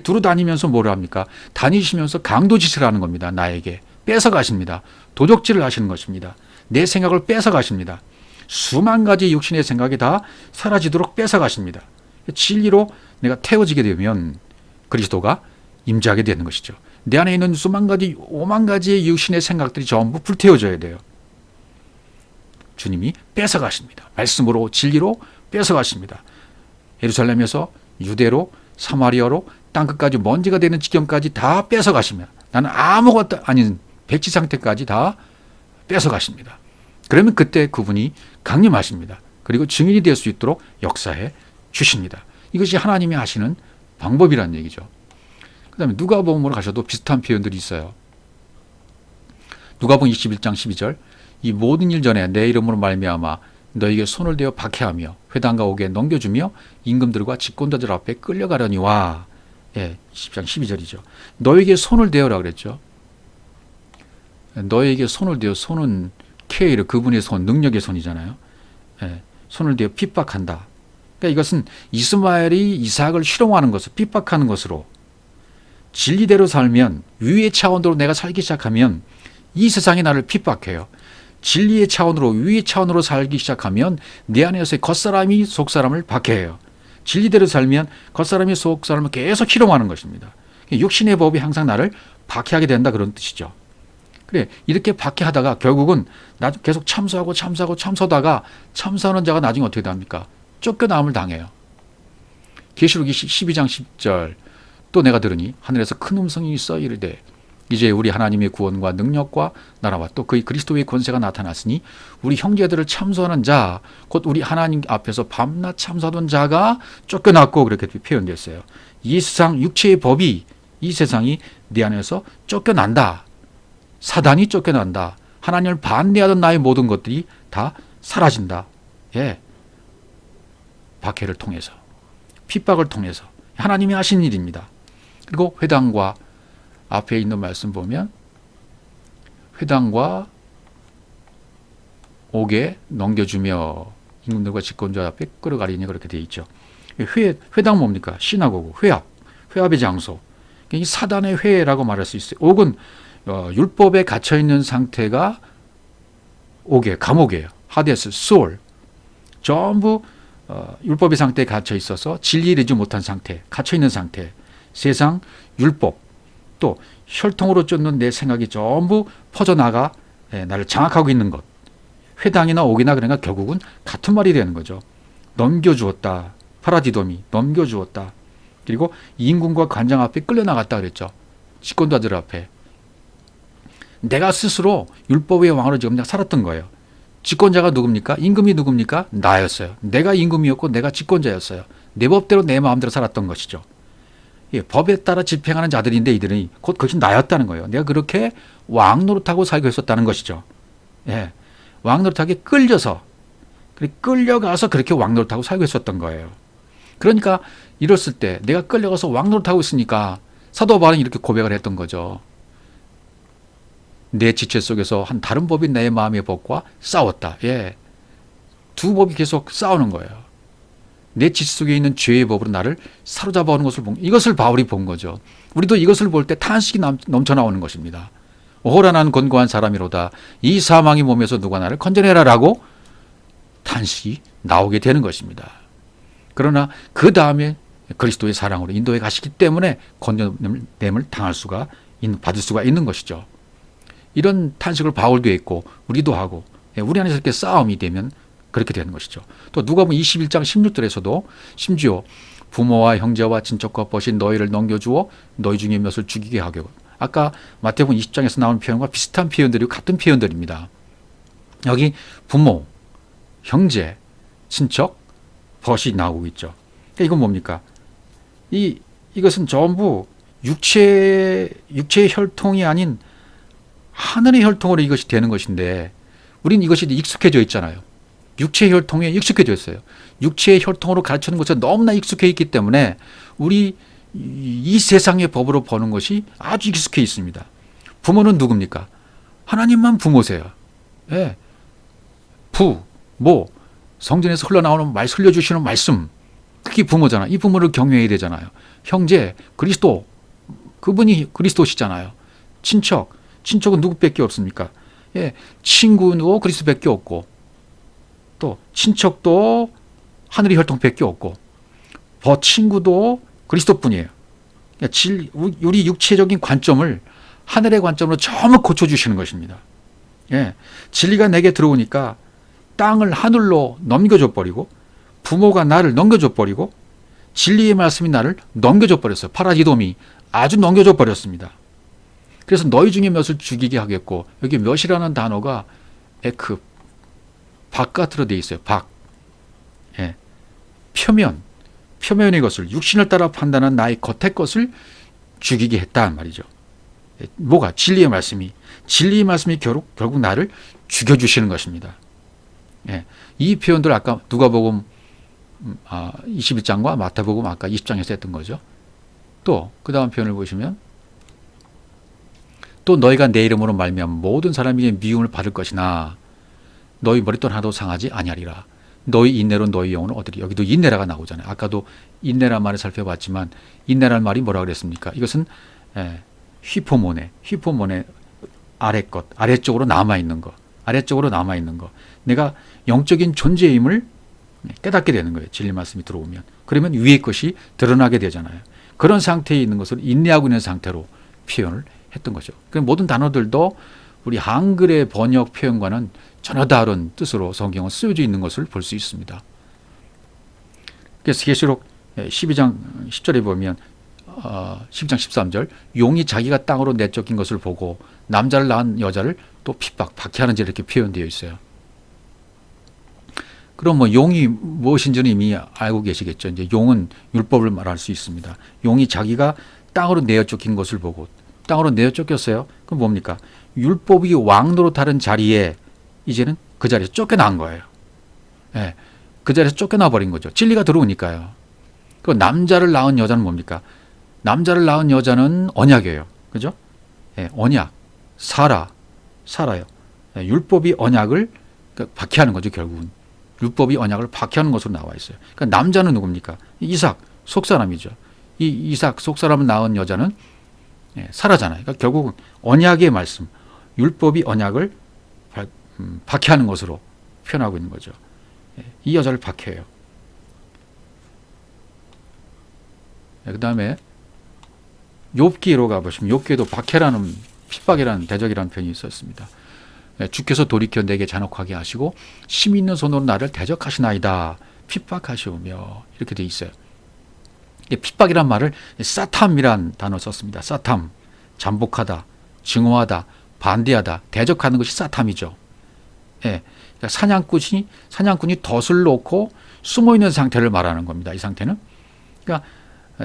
두루 다니면서 뭐를 합니까? 다니시면서 강도짓을 하는 겁니다. 나에게 뺏어가십니다. 도적질을 하시는 것입니다. 내 생각을 뺏어가십니다. 수만 가지 육신의 생각이 다 사라지도록 뺏어가십니다. 진리로 내가 태워지게 되면 그리스도가 임재하게 되는 것이죠. 내 안에 있는 수만 가지, 오만 가지의 육신의 생각들이 전부 불태워져야 돼요. 주님이 뺏어가십니다. 말씀으로, 진리로 뺏어가십니다. 예루살렘에서 유대로, 사마리아로, 땅끝까지 먼지가 되는 지경까지 다 뺏어가십니다. 나는 아무것도 아닌 백지 상태까지 다 뺏어가십니다. 그러면 그때 그분이 강림하십니다. 그리고 증인이 될 수 있도록 역사해 주십니다. 이것이 하나님이 하시는 방법이라는 얘기죠. 그 다음에 누가복음으로 가셔도 비슷한 표현들이 있어요. 누가복음 21장 12절, 이 모든 일 전에 내 이름으로 말미암아 너에게 손을 대어 박해하며 회당과 옥에 넘겨주며 임금들과 집권자들 앞에 끌려가려니와. 20장 12절이죠. 너에게 손을 대어라 그랬죠. 너에게 손을 대어, 손은 케이르, 그분의 손, 능력의 손이잖아요. 손을 대어 핍박한다. 그러니까 이것은 이스마엘이 이삭을 실용하는 것을, 핍박하는 것으로, 진리대로 살면, 위의 차원으로 내가 살기 시작하면 이 세상이 나를 핍박해요. 진리의 차원으로, 위의 차원으로 살기 시작하면 내 안에서의 겉사람이 속사람을 박해해요. 진리대로 살면 겉사람이 속사람을 계속 희롱하는 것입니다. 육신의 법이 항상 나를 박해하게 된다, 그런 뜻이죠. 그래, 이렇게 박해하다가 결국은 계속 참소하다가 참소하는 자가 나중에 어떻게 됩니까? 쫓겨남을 당해요. 계시록 12장 10절, 또 내가 들으니 하늘에서 큰 음성이 있어 이르되 이제 우리 하나님의 구원과 능력과 나라와 또 그의 그리스도의 권세가 나타났으니 우리 형제들을 참소하는 자, 곧 우리 하나님 앞에서 밤낮 참소하던 자가 쫓겨났고, 그렇게 표현됐어요. 이 세상 육체의 법이, 이 세상이 내 안에서 쫓겨난다. 사단이 쫓겨난다. 하나님을 반대하던 나의 모든 것들이 다 사라진다. 박해를 통해서, 핍박을 통해서 하나님이 하신 일입니다. 그리고 회당과 앞에 있는 말씀 보면 회당과 옥에 넘겨주며 임금들과 집권자 앞에 끌어가리니, 그렇게 되어 있죠. 회당 뭡니까? 시나고그, 회합의 장소. 이 사단의 회라고 말할 수 있어요. 옥은 율법에 갇혀있는 상태가 옥에, 감옥이에요. 하데스, 소울. 전부 율법의 상태에 갇혀 있어서 진리에 이르지 못한 상태, 갇혀 있는 상태, 세상, 율법, 또 혈통으로 쫓는 내 생각이 전부 퍼져나가 나를 장악하고 있는 것. 회당이나 옥이나 그러니까 결국은 같은 말이 되는 거죠. 넘겨주었다. 파라디돔이 넘겨주었다. 그리고 임금과 관장 앞에 끌려나갔다 그랬죠. 집권자들 앞에. 내가 스스로 율법의 왕으로 지금 살았던 거예요. 집권자가 누굽니까? 임금이 누굽니까? 나였어요. 내가 임금이었고 내가 집권자였어요. 내 법대로 내 마음대로 살았던 것이죠. 예, 법에 따라 집행하는 자들인데 이들이 곧 그것이 나였다는 거예요. 내가 그렇게 왕 노릇하고 살고 있었다는 것이죠. 예, 왕 노릇하게 끌려서 끌려가서 그렇게 왕 노릇하고 살고 있었던 거예요. 그러니까 이랬을 때 내가 끌려가서 왕 노릇하고 있으니까 사도 바울은 이렇게 고백을 했던 거죠. 내 지체 속에서 한 다른 법이 내 마음의 법과 싸웠다. 예, 두 법이 계속 싸우는 거예요. 내 지체 속에 있는 죄의 법으로 나를 사로잡아 오는 것을 이것을 바울이 본 거죠. 우리도 이것을 볼 때 탄식이 넘쳐 나오는 것입니다. 오호라 난 권고한 사람이로다. 이 사망의 몸에서 누가 나를 건져내라라고 탄식이 나오게 되는 것입니다. 그러나 그 다음에 그리스도의 사랑으로 인도해 가시기 때문에 건져냄을 받을 수가 있는 것이죠. 이런 탄식을 바울도 했고 우리도 하고 우리 안에서 이렇게 싸움이 되면 그렇게 되는 것이죠. 또 누가복음 21장 16절에서도 심지어 부모와 형제와 친척과 벗인 너희를 넘겨주어 너희 중에 몇을 죽이게 하고, 아까 마태복음 20장에서 나오는 표현과 비슷한 표현들이고 같은 표현들입니다. 여기 부모, 형제, 친척, 벗이 나오고 있죠. 그러니까 이건 뭡니까? 이것은 전부 육체의 혈통이 아닌 하늘의 혈통으로 이것이 되는 것인데 우리는 이것이 익숙해져 있잖아요. 육체의 혈통에 익숙해져 있어요. 육체의 혈통으로 가르치는 것에 너무나 익숙해 있기 때문에 우리 이 세상의 법으로 보는 것이 아주 익숙해 있습니다. 부모는 누굽니까? 하나님만 부모세요. 예. 모, 성전에서 흘러나오는 흘려주시는 말씀, 그게 부모잖아. 이 부모를 경외해야 되잖아요. 형제, 그리스도, 그분이 그리스도시잖아요. 친척은 누구밖에 없습니까? 예, 친구도 그리스도밖에 없고, 또 친척도 하늘의 혈통밖에 없고, 친구도 그리스도뿐이에요. 우리 육체적인 관점을 하늘의 관점으로 전부 고쳐주시는 것입니다. 예, 진리가 내게 들어오니까 땅을 하늘로 넘겨줘 버리고, 부모가 나를 넘겨줘 버리고, 진리의 말씀이 나를 넘겨줘 버렸어요. 파라디돔이 아주 넘겨줘 버렸습니다. 그래서 너희 중에 몇을 죽이게 하겠고, 여기 몇이라는 단어가 에크, 바깥으로 되어 있어요. 예. 표면의 것을, 육신을 따라 판단한 나의 겉의 것을 죽이게 했단 말이죠. 뭐가? 진리의 말씀이 결국 나를 죽여주시는 것입니다. 예. 이 표현들 아까 누가복음 21장과 마태복음 아까 20장에서 했던 거죠. 또 그 다음 표현을 보시면 또 너희가 내 이름으로 말미암아 모든 사람에게 미움을 받을 것이나 너희 머릿돈 하나도 상하지 아니하리라. 너희 인내로 너희 영혼을 얻으리. 여기도 인내라가 나오잖아요. 아까도 인내란 말을 살펴봤지만 인내란 말이 뭐라 그랬습니까? 이것은 휘포모네 아래쪽으로 남아있는 거. 내가 영적인 존재임을 깨닫게 되는 거예요. 진리 말씀이 들어오면. 그러면 위의 것이 드러나게 되잖아요. 그런 상태에 있는 것을 인내하고 있는 상태로 표현을 했던 거죠. 그 모든 단어들도 우리 한글의 번역 표현과는 전혀 다른 뜻으로 성경은 쓰여져 있는 것을 볼 수 있습니다. 그래서 계시록 12장 10절에 보면 12장 13절 용이 자기가 땅으로 내쫓긴 것을 보고 남자를 낳은 여자를 또 박해하는 지 이렇게 표현되어 있어요. 그럼 용이 무엇인지는 이미 알고 계시겠죠. 이제 용은 율법을 말할 수 있습니다. 용이 자기가 땅으로 내어 쫓긴 것을 보고 땅으로 내어 쫓겼어요. 그럼 뭡니까? 율법이 왕노로 다른 자리에 이제는 그 자리에서 쫓겨난 거예요. 예, 그 자리에서 쫓겨나 버린 거죠. 진리가 들어오니까요. 그 남자를 낳은 여자는 뭡니까? 남자를 낳은 여자는 언약이에요. 그죠? 예, 언약, 살아요. 예, 율법이 언약을 박해하는 거죠. 결국은 율법이 언약을 박해하는 것으로 나와 있어요. 그러니까 남자는 누굽니까? 이삭 속사람이죠. 이 이삭 속사람을 낳은 여자는 사라잖아요. 그러니까 결국은 언약의 말씀, 율법이 언약을 박해하는 것으로 표현하고 있는 거죠. 이 여자를 박해해요. 그다음에 욥기로 가보시면 욥기에도 박해라는 핍박이라는 대적이라는 표현이 있었습니다. 주께서 돌이켜 내게 잔혹하게 하시고 심 있는 손으로 나를 대적하시나이다. 핍박하시오며 이렇게 돼 있어요. 핍박이란 말을 사탐이란 단어 썼습니다. 사탐, 잠복하다, 증오하다, 반대하다, 대적하는 것이 사탐이죠. 예, 그러니까 사냥꾼이 덫을 놓고 숨어 있는 상태를 말하는 겁니다. 이 상태는. 그러니까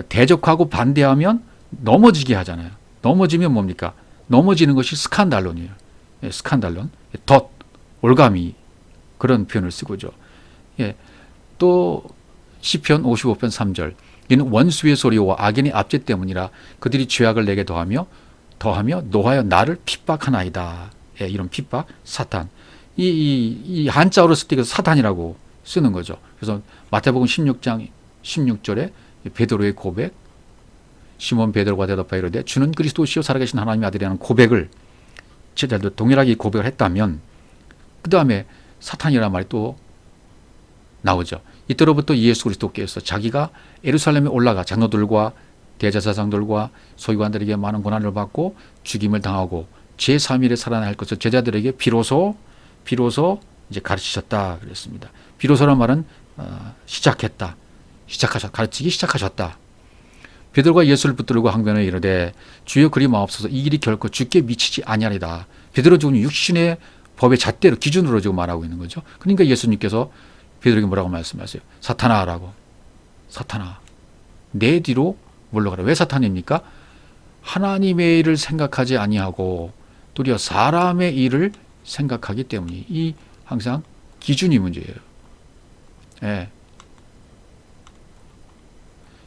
대적하고 반대하면 넘어지게 하잖아요. 넘어지면 뭡니까? 넘어지는 것이 스칸달론이에요. 예, 스칸달론, 덫, 올가미 그런 표현을 쓰고죠. 예, 또 시편 55편 3절 이는 원수의 소리와 악인의 압제 때문이라 그들이 죄악을 내게 더하며 노하여 나를 핍박하나이다. 예, 이런 핍박, 사탄. 이 한자어로 쓸 때 사탄이라고 쓰는 거죠. 그래서 마태복음 16장 16절에 베드로의 고백, 시몬 베드로가 대답하여 이르되 주는 그리스도시요 살아계신 하나님의 아들이라는 고백을 제자들도 동일하게 고백을 했다면 그 다음에 사탄이라는 말이 또 나오죠. 이때로부터 예수 그리스도께서 자기가 예루살렘에 올라가 장로들과 대제사장들과 서기관들에게 많은 고난을 받고 죽임을 당하고 제3일에 살아날 것을 제자들에게 비로소 이제 가르치셨다 그랬습니다. 비로소란 말은 가르치기 시작하셨다. 베드로가 예수를 붙들고 항변하여 이르되 주여 그리 마옵소서 이 일이 결코 주께 미치지 아니하리다. 베드로 지금 육신의 법의 잣대로 기준으로 지금 말하고 있는 거죠. 그러니까 예수님께서 베드로에게 뭐라고 말씀하세요? 사탄아라고. 사탄아 내 뒤로 물러가라. 왜 사탄입니까? 하나님의 일을 생각하지 아니하고 도리어 사람의 일을 생각하기 때문이 이 항상 기준이 문제예요. 예.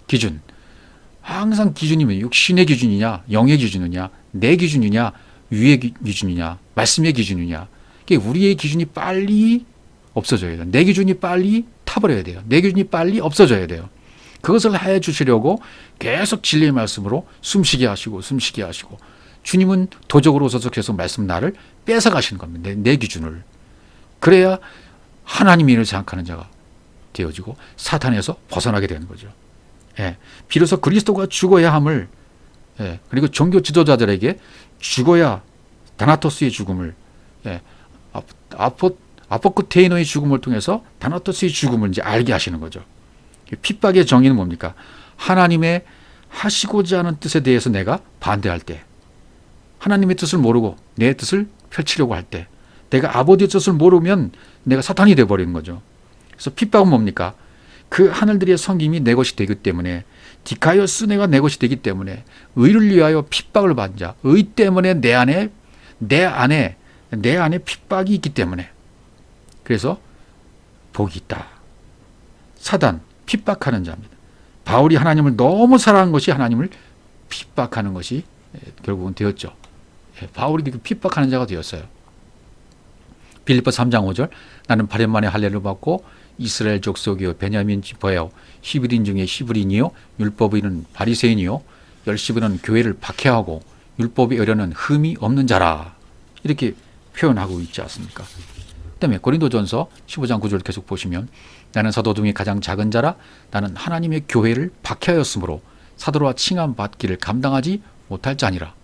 기준. 항상 기준이면 육신의 기준이냐, 영의 기준이냐, 내 기준이냐, 위의 기준이냐, 말씀의 기준이냐. 우리의 기준이 빨리 없어져야 돼요. 내 기준이 빨리 타버려야 돼요. 내 기준이 빨리 없어져야 돼요. 그것을 해 주시려고 계속 진리의 말씀으로 숨쉬게 하시고 주님은 도적으로 오셔서 계속 말씀 나를 뺏어 가시는 겁니다. 내 기준을. 그래야 하나님의 일을 생각하는 자가 되어지고 사탄에서 벗어나게 되는 거죠. 예, 비로소 그리스도가 죽어야 함을 그리고 종교 지도자들에게 죽어야 다나토스의 죽음을 아포크테이노의 죽음을 통해서 다나토스의 죽음을 이제 알게 하시는 거죠. 핍박의 정의는 뭡니까? 하나님의 하시고자 하는 뜻에 대해서 내가 반대할 때, 하나님의 뜻을 모르고 내 뜻을 펼치려고 할 때, 내가 아버지의 뜻을 모르면 내가 사탄이 되어버리는 거죠. 그래서 핍박은 뭡니까? 그 하늘들의 섬김이 내 것이 되기 때문에, 디카이오스 내가 내 것이 되기 때문에, 의를 위하여 핍박을 받은 자, 의 때문에 내 안에 핍박이 있기 때문에, 그래서 복이 있다. 사단, 핍박하는 자입니다. 바울이 하나님을 너무 사랑한 것이 하나님을 핍박하는 것이 결국은 되었죠. 바울이 핍박하는 자가 되었어요. 빌립보 3장 5절 나는 8년 만에 할례를 받고 이스라엘 족속이요 베냐민 지파요 히브리인 중에 히브리인이요 율법의는 바리새인이요 열심히는 교회를 박해하고 율법에 어려는 흠이 없는 자라 이렇게 표현하고 있지 않습니까? 그다음에 고린도전서 15장 9절 계속 보시면 나는 사도 중에 가장 작은 자라 나는 하나님의 교회를 박해하였으므로 사도와 칭함 받기를 감당하지 못할 자니라.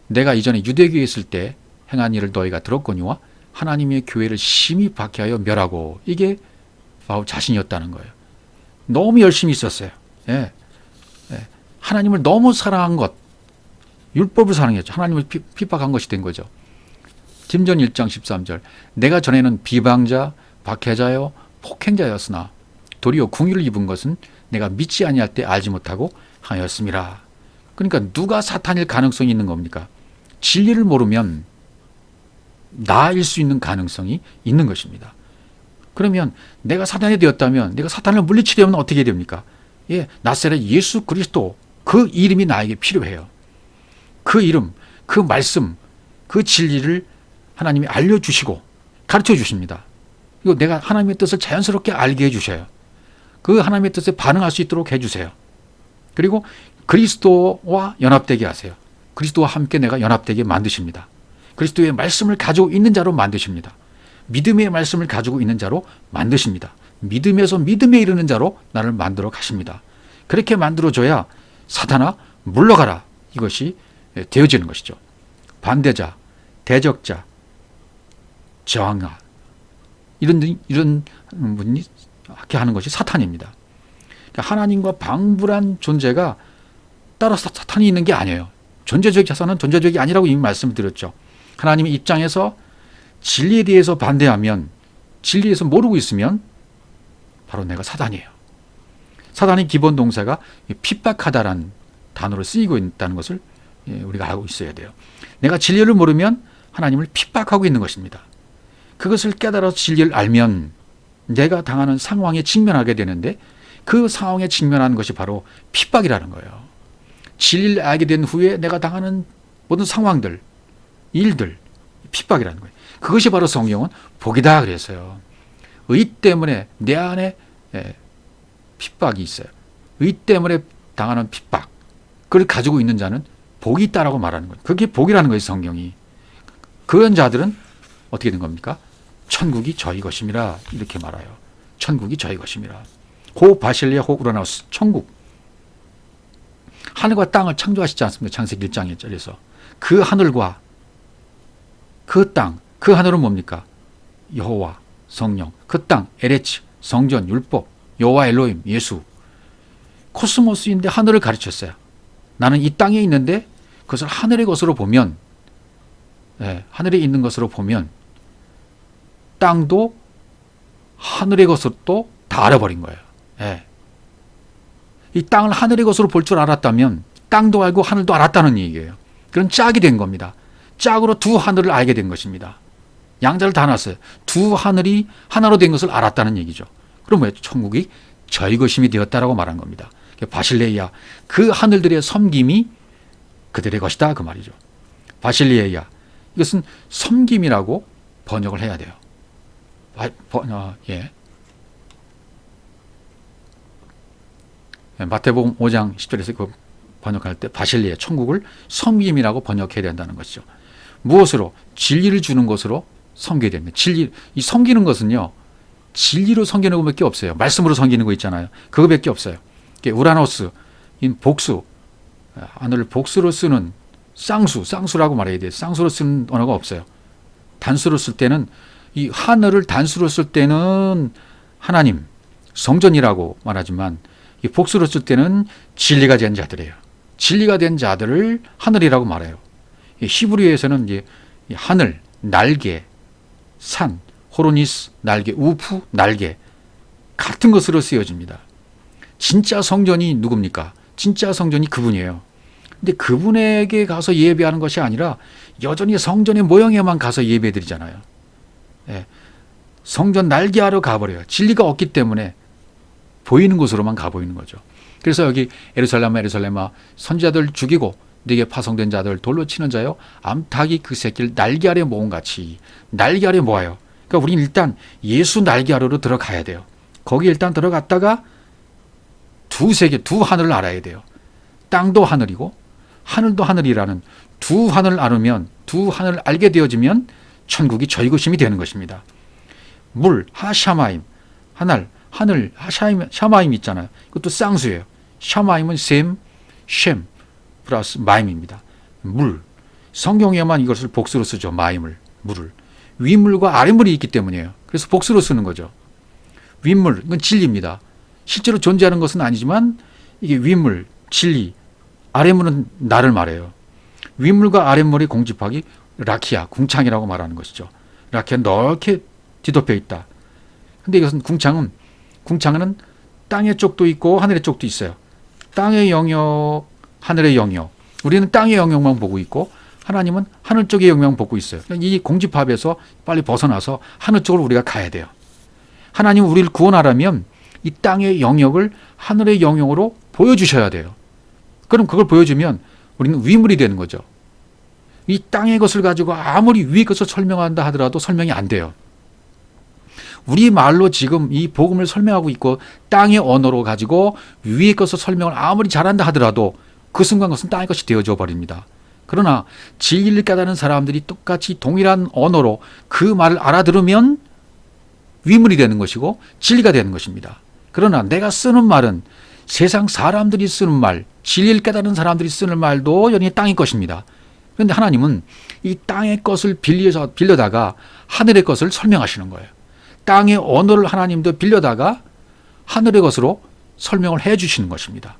내가 이전에 유대교에 있을 때 행한 일을 너희가 들었거니와 하나님의 교회를 심히 박해하여 멸하고 이게 바울 자신이었다는 거예요. 너무 열심히 있었어요. 하나님을 너무 사랑한 것, 율법을 사랑했죠. 하나님을 핍박한 것이 된 거죠. 김전 1장 13절 내가 전에는 비방자, 박해자요, 폭행자였으나 도리어 궁유를 입은 것은 내가 믿지 아니할 때 알지 못하고 하였음이라. 그러니까 누가 사탄일 가능성이 있는 겁니까? 진리를 모르면 나일 수 있는 가능성이 있는 것입니다. 그러면 내가 사탄이 되었다면 내가 사탄을 물리치려면 어떻게 됩니까? 나사렛 예수 그리스도 그 이름이 나에게 필요해요. 그 이름, 그 말씀, 그 진리를 하나님이 알려주시고 가르쳐 주십니다. 이거 내가 하나님의 뜻을 자연스럽게 알게 해주셔요. 그 하나님의 뜻에 반응할 수 있도록 해주세요. 그리고 그리스도와 연합되게 하세요. 그리스도와 함께 내가 연합되게 만드십니다. 그리스도의 말씀을 가지고 있는 자로 만드십니다. 믿음의 말씀을 가지고 있는 자로 만드십니다. 믿음에서 믿음에 이르는 자로 나를 만들어 가십니다. 그렇게 만들어줘야 사탄아 물러가라, 이것이 되어지는 것이죠. 반대자, 대적자, 저항자, 이런 분이 하게 하는 것이 사탄입니다. 하나님과 방불한 존재가 따라서 사탄이 있는 게 아니에요. 존재적 자산은 존재적이 아니라고 이미 말씀을 드렸죠. 하나님의 입장에서 진리에 대해서 반대하면, 진리에서 모르고 있으면 바로 내가 사단이에요. 사단의 기본 동사가 핍박하다라는 단어로 쓰이고 있다는 것을 우리가 알고 있어야 돼요. 내가 진리를 모르면 하나님을 핍박하고 있는 것입니다. 그것을 깨달아서 진리를 알면 내가 당하는 상황에 직면하게 되는데, 그 상황에 직면하는 것이 바로 핍박이라는 거예요. 진리를 알게 된 후에 내가 당하는 모든 상황들, 일들, 핍박이라는 거예요. 그것이 바로 성경은 복이다 그랬어요. 의 때문에 내 안에 핍박이 있어요. 의 때문에 당하는 핍박, 그걸 가지고 있는 자는 복이 있다라고 말하는 거예요. 그게 복이라는 거예요, 성경이. 그런 자들은 어떻게 된 겁니까? 천국이 저희 것임이라, 이렇게 말해요. 천국이 저희 것임이라. 호 바실레아 호 우라노스, 천국. 하늘과 땅을 창조하시지 않습니까? 창세기 1장에 그래서 그 하늘과 그 땅, 그 하늘은 뭡니까? 여호와, 성령. 그 땅, 에레츠, 성전, 율법, 여호와 엘로힘, 예수. 코스모스인데 하늘을 가르쳤어요. 나는 이 땅에 있는데 그것을 하늘의 것으로 보면, 하늘에 있는 것으로 보면 땅도 하늘의 것으로 또 다 알아버린 거예요. 이 땅을 하늘의 것으로 볼 줄 알았다면 땅도 알고 하늘도 알았다는 얘기예요. 그런 짝이 된 겁니다. 짝으로 두 하늘을 알게 된 것입니다. 양자를 다 놨어요. 두 하늘이 하나로 된 것을 알았다는 얘기죠. 그럼 왜 천국이 저희 것임이 되었다라고 말한 겁니다. 바실레이아, 그 하늘들의 섬김이 그들의 것이다, 그 말이죠. 바실레이아, 이것은 섬김이라고 번역을 해야 돼요. 마태복음 5장 10절에서 그 번역할 때 바실레이아, 천국을 섬김이라고 번역해야 된다는 것이죠. 무엇으로? 진리를 주는 것으로 섬겨야 됩니다. 진리, 이 섬기는 것은요, 진리로 섬기는 것밖에 없어요. 말씀으로 섬기는 거 있잖아요. 그거밖에 없어요. 우라노스, 복수, 하늘을 복수로 쓰는 쌍수라고 말해야 돼요. 쌍수로 쓰는 언어가 없어요. 단수로 쓸 때는, 이 하늘을 단수로 쓸 때는 하나님, 성전이라고 말하지만, 이 복수로 쓸 때는 진리가 된 자들이에요. 진리가 된 자들을 하늘이라고 말해요. 히브리어에서는 이제 하늘, 날개, 산, 호로니스, 날개, 우프, 날개, 같은 것으로 쓰여집니다. 진짜 성전이 누굽니까? 진짜 성전이 그분이에요. 근데 그분에게 가서 예배하는 것이 아니라 여전히 성전의 모형에만 가서 예배 드리잖아요. 성전 날개하러 가버려요. 진리가 없기 때문에 보이는 곳으로만 가보이는 거죠. 그래서 여기 에루살렘아 선지자들 죽이고 네게 파송된 자들 돌로 치는 자요, 암탉이 그 새끼를 날개 아래 모은 같이 날개 아래 모아요. 그러니까 우리는 일단 예수 날개 아래로 들어가야 돼요. 거기 일단 들어갔다가 두 하늘을 알아야 돼요. 땅도 하늘이고 하늘도 하늘이라는 두 하늘을 알으면, 두 하늘을 알게 되어지면 천국이 저희 것임이 되는 것입니다. 물, 하샤마임, 하늘, 샤마임 있잖아요. 이것도 쌍수예요. 샤마임은 셈, 쉔 플러스 마임입니다. 물. 성경에만 이것을 복수로 쓰죠. 마임을, 물을. 윗물과 아랫물이 있기 때문이에요. 그래서 복수로 쓰는 거죠. 윗물, 이건 진리입니다. 실제로 존재하는 것은 아니지만 이게 윗물, 진리, 아랫물은 나를 말해요. 윗물과 아랫물의 공집학이 라키아, 궁창이라고 말하는 것이죠. 라키아 넓게 뒤덮여 있다. 근데 이것은 궁창은 땅의 쪽도 있고 하늘의 쪽도 있어요. 땅의 영역, 하늘의 영역. 우리는 땅의 영역만 보고 있고 하나님은 하늘 쪽의 영역만 보고 있어요. 이 공집합에서 빨리 벗어나서 하늘 쪽으로 우리가 가야 돼요. 하나님은 우리를 구원하려면 이 땅의 영역을 하늘의 영역으로 보여주셔야 돼요. 그럼 그걸 보여주면 우리는 위물이 되는 거죠. 이 땅의 것을 가지고 아무리 위의 것을 설명한다 하더라도 설명이 안 돼요. 우리 말로 지금 이 복음을 설명하고 있고 땅의 언어로 가지고 위의 것을 설명을 아무리 잘한다 하더라도 그 순간 것은 땅의 것이 되어져 버립니다. 그러나 진리를 깨닫는 사람들이 똑같이 동일한 언어로 그 말을 알아들으면 위물이 되는 것이고 진리가 되는 것입니다. 그러나 내가 쓰는 말은 세상 사람들이 쓰는 말, 진리를 깨달은 사람들이 쓰는 말도 여전히 땅의 것입니다. 그런데 하나님은 이 땅의 것을 빌려다가 하늘의 것을 설명하시는 거예요. 땅의 언어를 하나님도 빌려다가 하늘의 것으로 설명을 해 주시는 것입니다.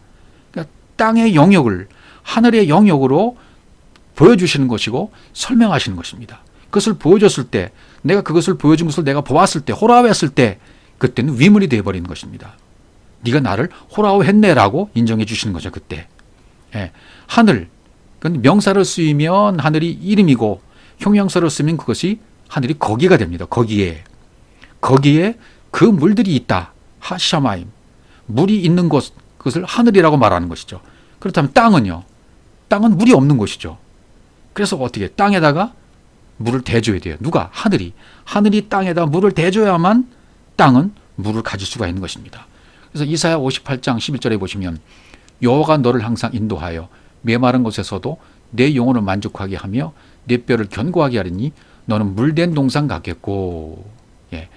그러니까 땅의 영역을 하늘의 영역으로 보여주시는 것이고 설명하시는 것입니다. 그것을 보여줬을 때, 내가 그것을 보여준 것을 내가 보았을 때, 호라오했을 때, 그때는 위문이 되어버리는 것입니다. 네가 나를 호라오했네라고 인정해 주시는 거죠. 그때. 예. 하늘, 그건 명사를 쓰이면 하늘이 이름이고 형용사로 쓰면 그것이 하늘이 거기가 됩니다. 거기에 그 물들이 있다. 하샤마임, 물이 있는 곳, 그것을 하늘이라고 말하는 것이죠. 그렇다면 땅은요? 땅은 물이 없는 곳이죠. 그래서 어떻게 땅에다가 물을 대줘야 돼요. 누가? 하늘이 땅에다 물을 대줘야만 땅은 물을 가질 수가 있는 것입니다. 그래서 이사야 58장 11절에 보시면 여호와가 너를 항상 인도하여 메마른 곳에서도 내 영혼을 만족하게 하며 내 뼈를 견고하게 하리니 너는 물된 동산 같겠고, 예,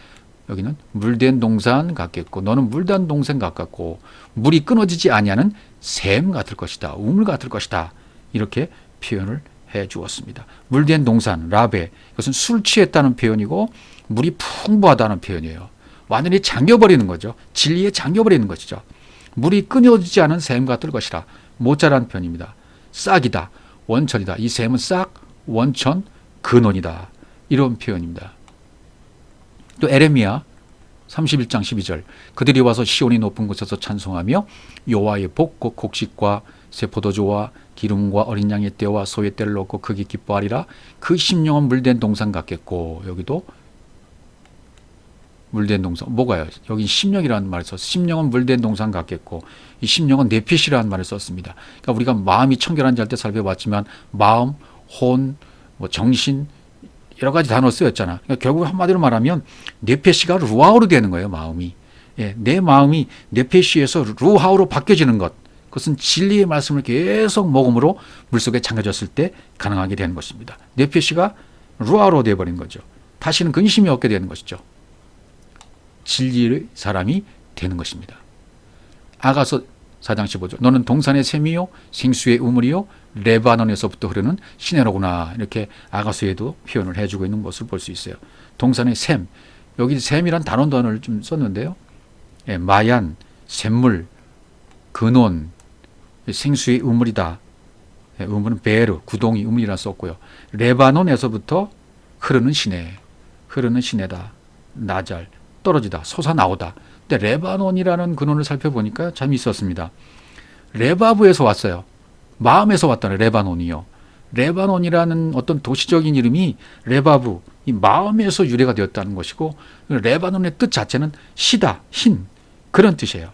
여기는 물된 동산 같겠고 너는 물된 동산 같겠고 물이 끊어지지 아니하는 샘 같을 것이다. 우물 같을 것이다. 이렇게 표현을 해 주었습니다. 물된 동산, 라베, 이것은 술 취했다는 표현이고 물이 풍부하다는 표현이에요. 완전히 잠겨버리는 거죠. 진리에 잠겨버리는 것이죠. 물이 끊어지지 않은 샘 같을 것이다. 모자란 표현입니다. 싹이다. 원천이다. 이 샘은 싹, 원천, 근원이다. 이런 표현입니다. 또 에레미야 31장 12절 그들이 와서 시온이 높은 곳에서 찬송하며 여호와의 복 곧 곡식과 새 포도주와 기름과 어린 양의 떼와 소의 떼를 넣고 크게 기뻐하리라. 그 심령은 물된 동산 같겠고, 여기도 물된 동산, 뭐가요? 여기 심령이라는 말을 썼어요. 심령은 물된 동산 같겠고, 이 심령은 네핏이라는 말을 썼습니다. 그러니까 우리가 마음이 청결한지 할 때 살펴봤지만 마음, 혼, 뭐 정신 여러 가지 단어 쓰였잖아. 그러니까 결국 한마디로 말하면 네페시가 루아우로 되는 거예요. 마음이. 예, 내 마음이 네페시에서 루하우로 바뀌어지는 것. 그것은 진리의 말씀을 계속 먹음으로 물속에 잠겨졌을 때 가능하게 되는 것입니다. 네페시가 루아우로 되어버린 거죠. 다시는 근심이 없게 되는 것이죠. 진리의 사람이 되는 것입니다. 아가서 4장 15절 너는 동산의 샘이요 생수의 우물이요 레바논에서부터 흐르는 시내로구나. 이렇게 아가서에도 표현을 해주고 있는 것을 볼 수 있어요. 동산의 샘, 여기 샘이란 단어를 좀 썼는데요. 예, 마얀, 샘물, 근원, 생수의 우물이다. 예, 우물은 베르, 구동이 우물이라 썼고요. 레바논에서부터 흐르는 시내다. 나잘, 떨어지다, 솟아나오다. 근데 레바논이라는 근원을 살펴보니까 참 있었습니다. 레바브에서 왔어요. 마음에서 왔다는 레바논이요. 레바논이라는 어떤 도시적인 이름이 레바브, 이 마음에서 유래가 되었다는 것이고, 레바논의 뜻 자체는 시다, 흰, 그런 뜻이에요.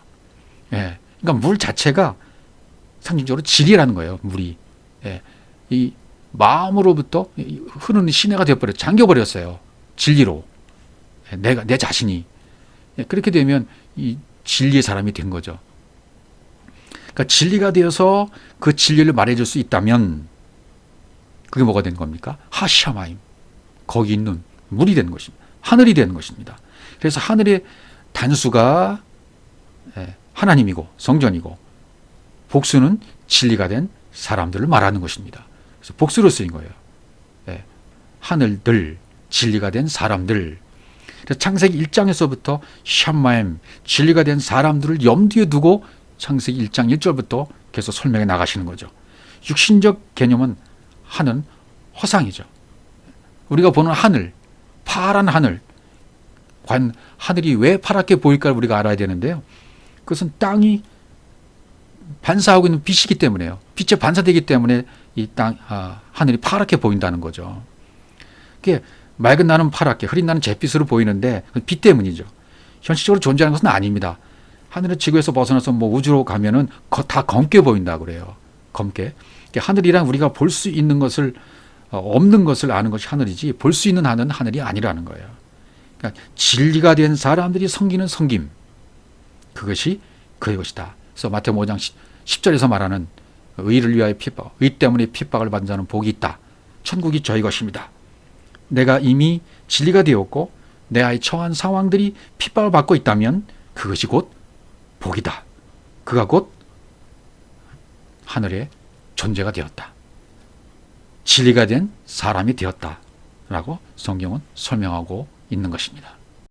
예. 그러니까 물 자체가 상징적으로 진리라는 거예요, 물이. 예. 이 마음으로부터 흐르는 시내가 되어버렸어요. 잠겨버렸어요. 진리로. 예. 내 자신이. 예. 그렇게 되면 이 진리의 사람이 된 거죠. 그러니까 진리가 되어서 그 진리를 말해줄 수 있다면 그게 뭐가 된 겁니까? 하샤마임. 거기 있는 물이 되는 것입니다. 하늘이 되는 것입니다. 그래서 하늘의 단수가 하나님이고 성전이고 복수는 진리가 된 사람들을 말하는 것입니다. 그래서 복수로 쓰인 거예요. 하늘들, 진리가 된 사람들. 그래서 창세기 1장에서부터 샴마임, 진리가 된 사람들을 염두에 두고 창세기 1장 1절부터 계속 설명해 나가시는 거죠. 육신적 개념은 하는 허상이죠. 우리가 보는 하늘, 파란 하늘, 과연 하늘이 왜 파랗게 보일까를 우리가 알아야 되는데요. 그것은 땅이 반사하고 있는 빛이기 때문에요. 빛에 반사되기 때문에 이 하늘이 파랗게 보인다는 거죠. 그게 맑은 날은 파랗게, 흐린 날은 잿빛으로 보이는데 빛 때문이죠. 현실적으로 존재하는 것은 아닙니다. 하늘은 지구에서 벗어나서 우주로 가면은 다 검게 보인다 그래요. 검게. 하늘이란 우리가 볼 수 있는 것을 없는 것을 아는 것이 하늘이지 볼 수 있는 하늘은 하늘이 아니라는 거예요. 그러니까 진리가 된 사람들이 섬기는 섬김, 그것이 그의 것이다. 그래서 마태복음 5장 10절에서 말하는 의를 위하여 핍박, 의 때문에 핍박을 받는 자는 복이 있다. 천국이 저희 것입니다. 내가 이미 진리가 되었고 내 아이 처한 상황들이 핍박을 받고 있다면 그것이 곧 복이다. 그가 곧 하늘의 존재가 되었다. 진리가 된 사람이 되었다라고 성경은 설명하고 있는 것입니다.